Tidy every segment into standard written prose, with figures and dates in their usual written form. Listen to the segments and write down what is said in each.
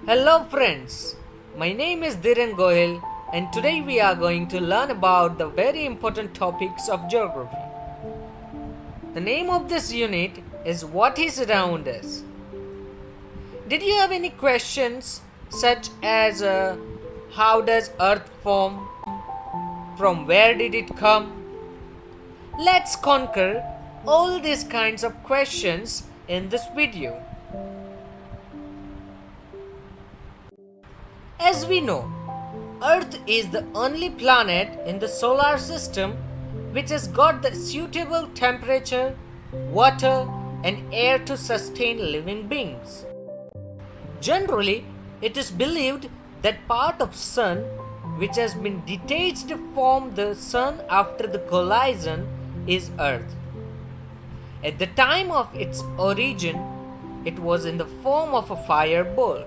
Hello friends, my name is Dhiren Goyal and today we are going to learn about the very important topics of geography. The name of this unit is What is Around Us. Did you have any questions such as how does Earth form? From where did it come? Let's conquer all these kinds of questions in this video. As we know, Earth is the only planet in the solar system which has got the suitable temperature, water, and air to sustain living beings. Generally, it is believed that part of Sun which has been detached from the Sun after the collision is Earth. At the time of its origin, it was in the form of a fireball.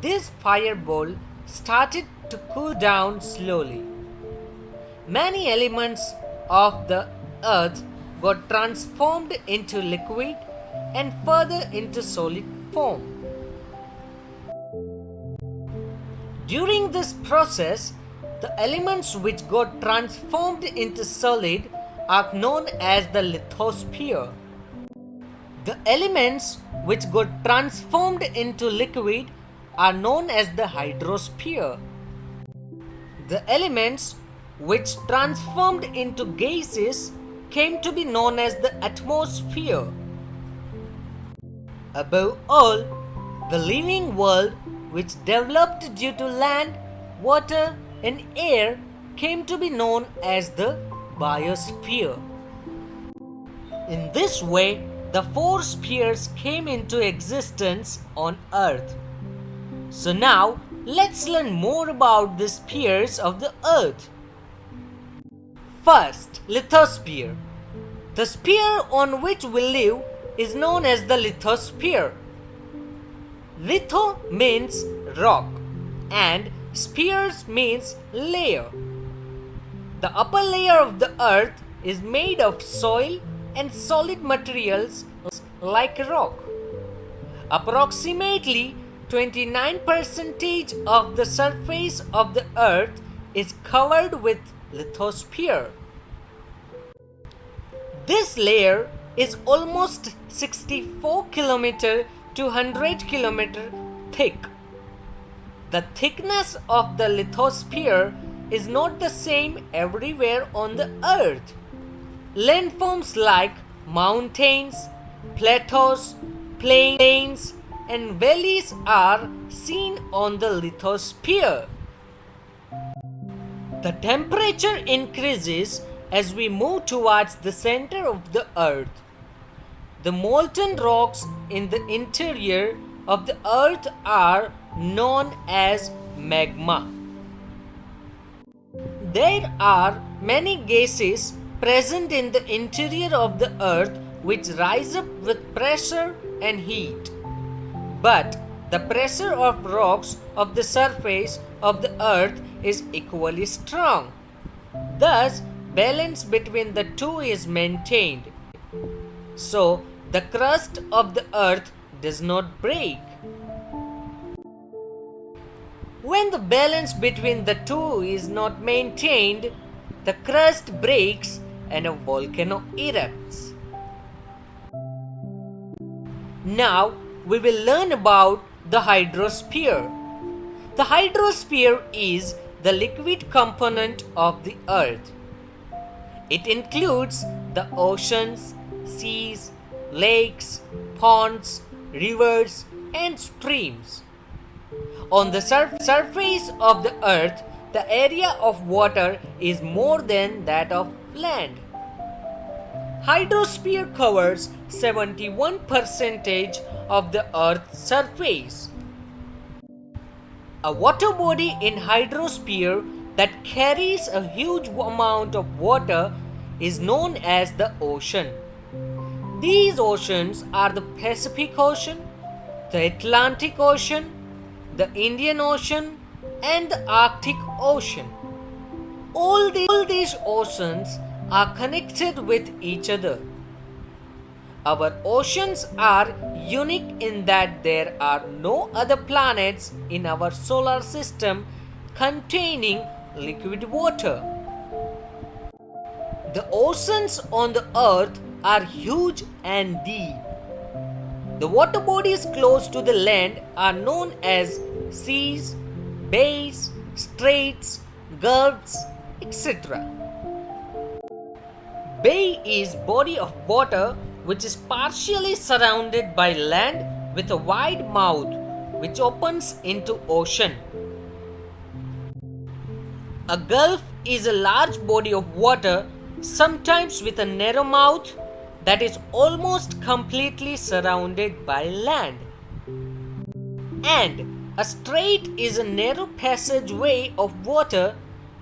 This fireball started to cool down slowly. Many elements of the earth got transformed into liquid and further into solid form. During this process, the elements which got transformed into solid are known as the lithosphere. The elements which got transformed into liquid are known as the hydrosphere. The elements which transformed into gases came to be known as the atmosphere. Above all, the living world which developed due to land, water, and air came to be known as the biosphere. In this way, the four spheres came into existence on Earth. So now, let's learn more about the spheres of the Earth. First, lithosphere. The sphere on which we live is known as the lithosphere. Litho means rock and spheres means layer. The upper layer of the Earth is made of soil and solid materials like rock. Approximately 29% of the surface of the Earth is covered with lithosphere. This layer is almost 64 km to 100 km thick. The thickness of the lithosphere is not the same everywhere on the Earth. Landforms like mountains, plateaus, plains, and valleys are seen on the lithosphere. The temperature increases as we move towards the center of the Earth. The molten rocks in the interior of the Earth are known as magma. There are many gases present in the interior of the Earth which rise up with pressure and heat. But the pressure of rocks of the surface of the Earth is equally strong. Thus, balance between the two is maintained. So, the crust of the Earth does not break. When the balance between the two is not maintained, the crust breaks and a volcano erupts. Now, we will learn about the hydrosphere. The hydrosphere is the liquid component of the Earth. It includes the oceans, seas, lakes, ponds, rivers, and streams. On the surface of the Earth, the area of water is more than that of land. Hydrosphere covers 71% of the Earth's surface. A water body in hydrosphere that carries a huge amount of water is known as the ocean. These oceans are the Pacific Ocean, the Atlantic Ocean, the Indian Ocean, and the Arctic Ocean. All these oceans are connected with each other. Our oceans are unique in that there are no other planets in our solar system containing liquid water. The oceans on the earth are huge and deep. The water bodies close to the land are known as seas, bays, straits, gulfs, etc. Bay is body of water which is partially surrounded by land with a wide mouth which opens into ocean. A gulf is a large body of water, sometimes with a narrow mouth that is almost completely surrounded by land. And a strait is a narrow passageway of water,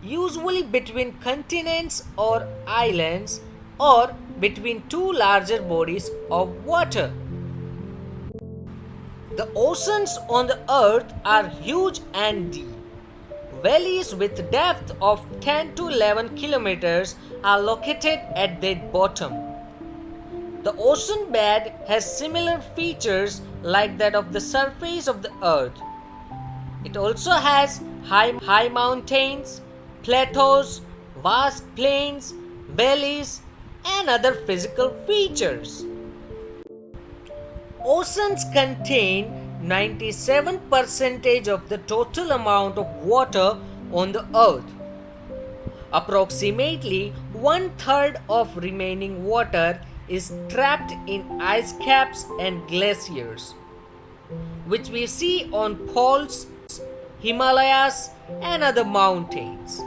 usually between continents or islands or between two larger bodies of water. The oceans on the earth are huge and deep. Valleys with depth of 10 to 11 kilometers are located at their bottom. The ocean bed has similar features like that of the surface of the earth. It also has high mountains, plateaus, vast plains, valleys, and other physical features. Oceans contain 97% of the total amount of water on the earth. Approximately one-third of remaining water is trapped in ice caps and glaciers, which we see on poles, Himalayas, and other mountains.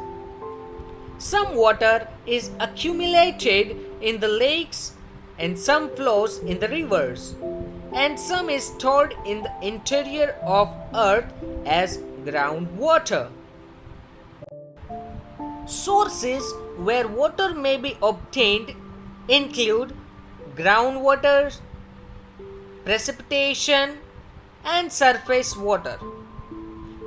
Some water is accumulated in the lakes and some flows in the rivers, and some is stored in the interior of earth as groundwater. Sources where water may be obtained include groundwater, precipitation, and surface water.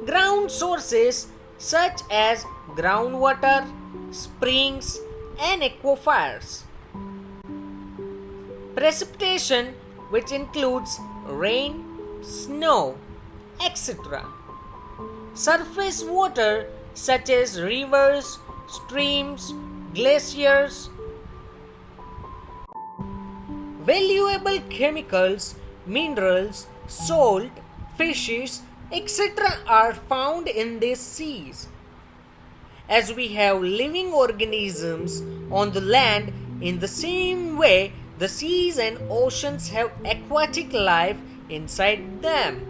Ground sources such as groundwater, springs, and aquifers. Precipitation, which includes rain, snow, etc. Surface water such as rivers, streams, glaciers. Valuable chemicals, minerals, salt, fishes, etc. are found in these seas. As we have living organisms on the land, in the same way, the seas and oceans have aquatic life inside them.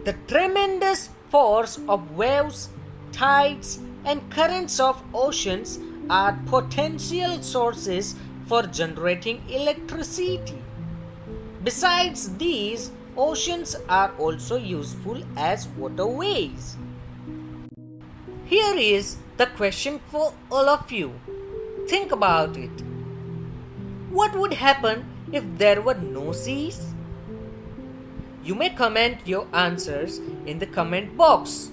The tremendous force of waves, tides, and currents of oceans are potential sources for generating electricity. Besides these, oceans are also useful as waterways. Here is the question for all of you. Think about it. What would happen if there were no seas? You may comment your answers in the comment box.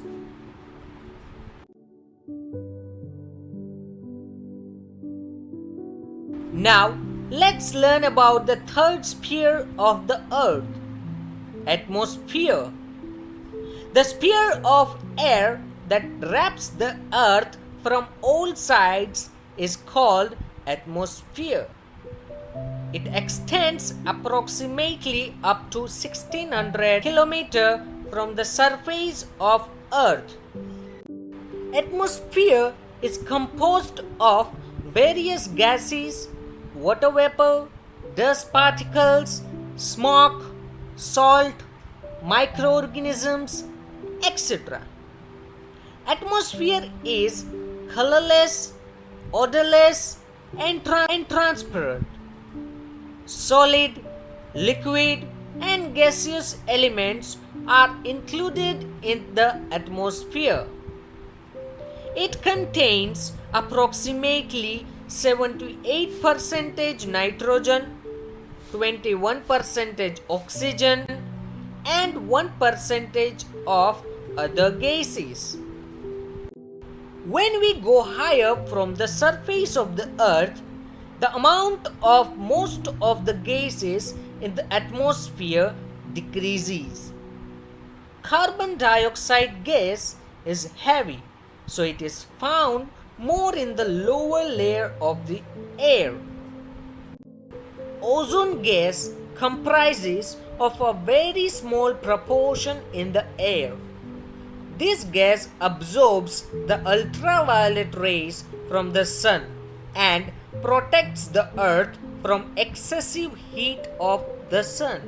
Now, let's learn about the third sphere of the earth, atmosphere. The sphere of air that wraps the earth from all sides is called atmosphere. It extends approximately up to 1600 km from the surface of earth. Atmosphere is composed of various gases, water vapor, dust particles, smoke, salt, microorganisms, etc. Atmosphere is colorless, odorless, and transparent. Solid, liquid, and gaseous elements are included in the atmosphere. It contains approximately 78% nitrogen, 21% oxygen, and 1% of other gases. When we go higher from the surface of the earth, the amount of most of the gases in the atmosphere decreases. Carbon dioxide gas is heavy, so it is found more in the lower layer of the air. Ozone gas comprises of a very small proportion in the air. This gas absorbs the ultraviolet rays from the sun and protects the earth from excessive heat of the sun.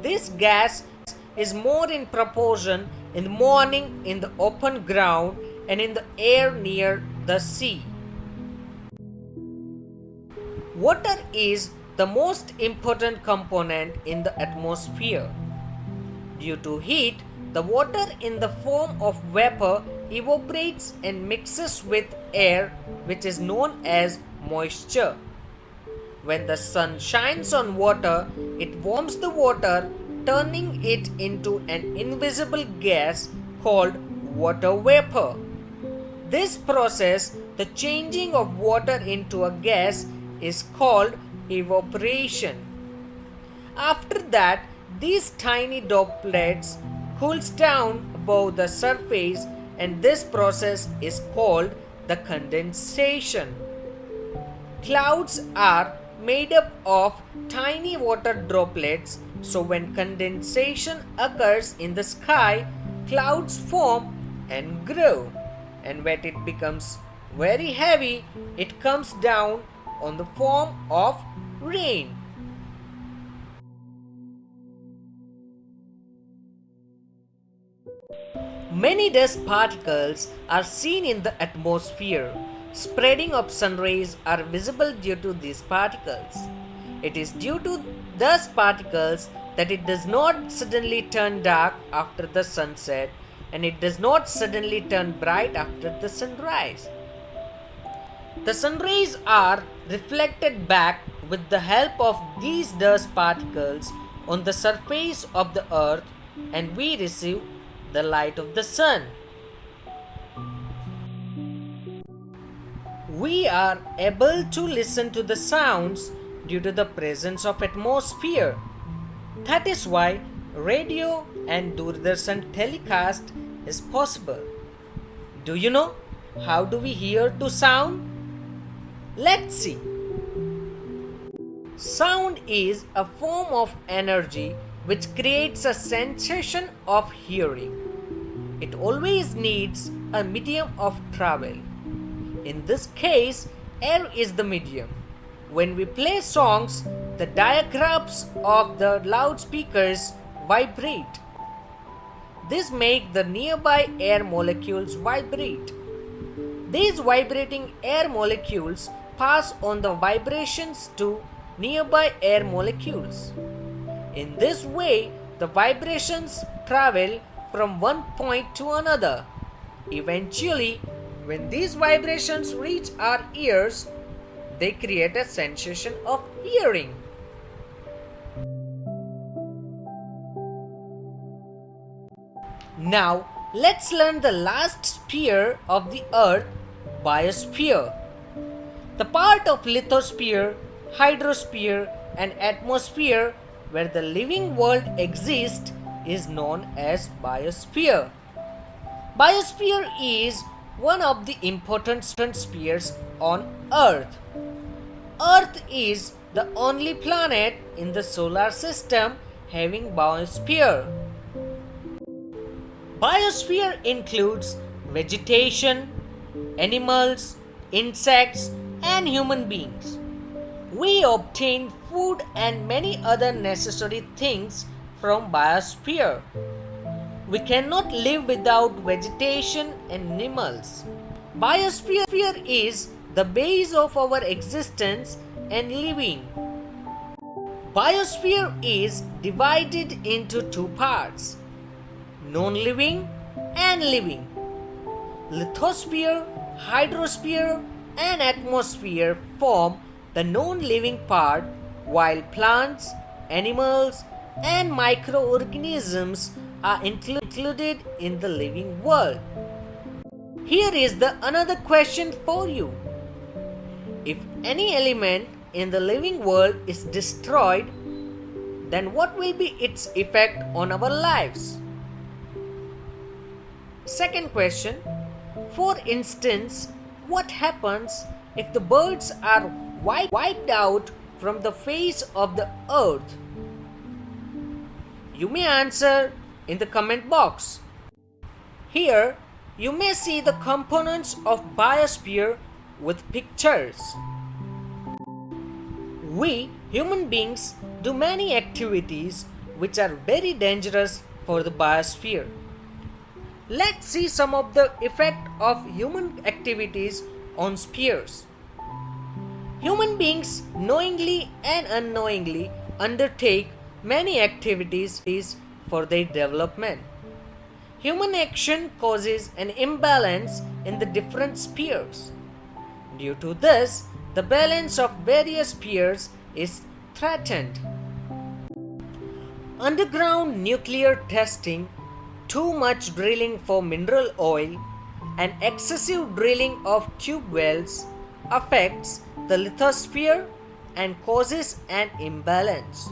This gas is more in proportion in the morning in the open ground and in the air near the sea. Water is the most important component in the atmosphere. Due to heat, the water in the form of vapor evaporates and mixes with air, which is known as moisture. When the sun shines on water, it warms the water, turning it into an invisible gas called water vapor. This process, the changing of water into a gas, is called evaporation. After that, these tiny droplets cools down above the surface, and this process is called the condensation. Clouds are made up of tiny water droplets, so when condensation occurs in the sky, clouds form and grow, and when it becomes very heavy, it comes down on the form of rain. Many dust particles are seen in the atmosphere. Spreading of sun rays are visible due to these particles. It is due to dust particles that it does not suddenly turn dark after the sunset, and it does not suddenly turn bright after the sunrise. The sun rays are reflected back with the help of these dust particles on the surface of the earth, and we receive the light of the sun. We are able to listen to the sounds due to the presence of atmosphere. That is why radio and Doordarshan telecast is possible. Do you know how do we hear to sound? Let's see. Sound is a form of energy which creates a sensation of hearing. It always needs a medium of travel. In this case, air is the medium. When we play songs, the diaphragms of the loudspeakers vibrate. This makes the nearby air molecules vibrate. These vibrating air molecules pass on the vibrations to nearby air molecules. In this way, the vibrations travel from one point to another. Eventually, when these vibrations reach our ears, they create a sensation of hearing. Now, let's learn the last sphere of the earth, biosphere. The part of lithosphere, hydrosphere, and atmosphere where the living world exists is known as biosphere. Biosphere is one of the important spheres on Earth. Earth is the only planet in the solar system having biosphere. Biosphere includes vegetation, animals, insects, and human beings. We obtain food and many other necessary things from biosphere. We cannot live without vegetation and animals. Biosphere is the base of our existence and living. Biosphere is divided into two parts: non-living and living. Lithosphere, hydrosphere, and atmosphere form the non-living part, while plants, animals, and microorganisms are included in the living world. Here is the another question for you. If any element in the living world is destroyed, then what will be its effect on our lives? Second question, for instance, what happens if the birds are wiped out from the face of the earth? You may answer in the comment box. Here, you may see the components of biosphere with pictures. We human beings do many activities which are very dangerous for the biosphere. Let's see some of the effect of human activities on spheres. Human beings knowingly and unknowingly undertake many activities for their development. Human action causes an imbalance in the different spheres. Due to this, the balance of various spheres is threatened. Underground nuclear testing, too much drilling for mineral oil, and excessive drilling of tube wells affects the lithosphere and causes an imbalance.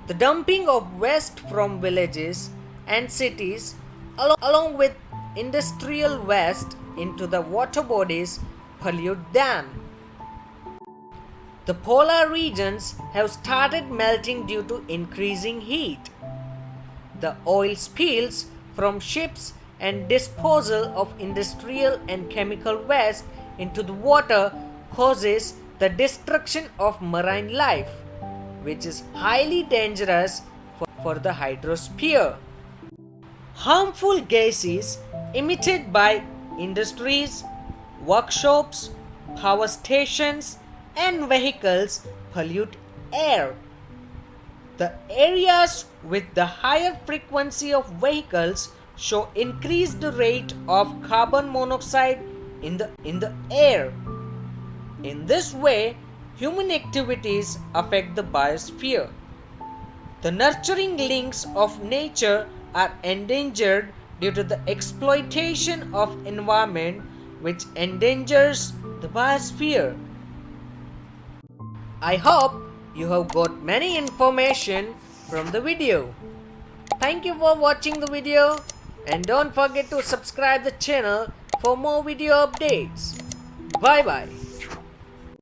The dumping of waste from villages and cities along with industrial waste into the water bodies pollute them. The polar regions have started melting due to increasing heat. The oil spills from ships and disposal of industrial and chemical waste into the water causes the destruction of marine life, which is highly dangerous for the hydrosphere. Harmful gases emitted by industries, workshops, power stations, and vehicles pollute air. The areas with the higher frequency of vehicles show increased rate of carbon monoxide in the air. In this way, human activities affect the biosphere. The nurturing links of nature are endangered due to the exploitation of environment which endangers the biosphere. I hope you have got many information from the video. Thank you for watching the video and don't forget to subscribe the channel for more video updates. Bye bye.